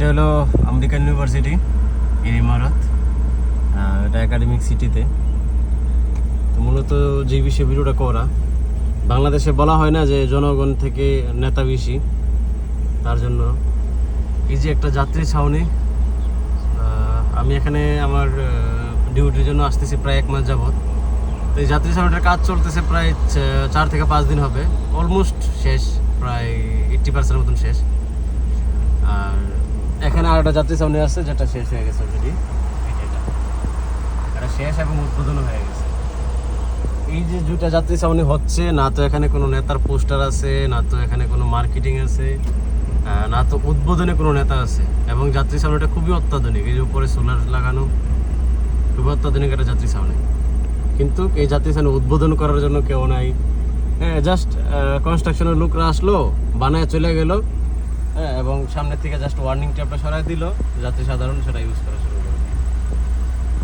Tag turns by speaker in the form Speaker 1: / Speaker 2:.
Speaker 1: এটা হলো American university এর ইমারত, এটা একাডেমিক সিটিতে। তো মূলত যে বিষয়ে ভিডিওটা করা, বাংলাদেশে বলা হয় না যে জনগণ থেকে নেতা বেশি, তার জন্য এই যে একটা যাত্রী ছাউনি। আমি এখানে আমার ডিউটির জন্য আসতেছি প্রায় 1 মাস যাবৎ। তো এই যাত্রী ছাউনিটার কাজ চলতেছে প্রায় 4 থেকে 5 দিন হবে, অলমোস্ট শেষ, প্রায় 80% মতন শেষ। আর এখানে আর একটা যাত্রী ছাউনি আছে যেটা শেষ হয়ে গেছে অলরেডি, এটা শেষ এবং উদ্বোধন হয়ে গেছে। এই যে দুইটা যাত্রী ছাউনি হচ্ছে, না তো এখানে কোনো নেতার পোস্টার আছে, না তো এখানে কোনো মার্কেটিং আছে, না তো উদ্বোধনে কোনো নেতা আছে। এবং যাত্রী ছাউনিটা খুবই অত্যাধুনিক, এই যে উপরে সোলার লাগানো, খুবই অত্যাধুনিক একটা যাত্রী ছাউনি। কিন্তু এই যাত্রী ছাউনি উদ্বোধন করার জন্য কেউ নাই। হ্যাঁ, জাস্ট কনস্ট্রাকশনের লোকরা আসলো, বানায় চলে গেল, হ্যাঁ, এবং সামনের থেকে জাস্ট ওয়ার্নিং ট্যাপটা সরাই দিল, যাত্রী সাধারণ সেটা ইউজ করা শুরু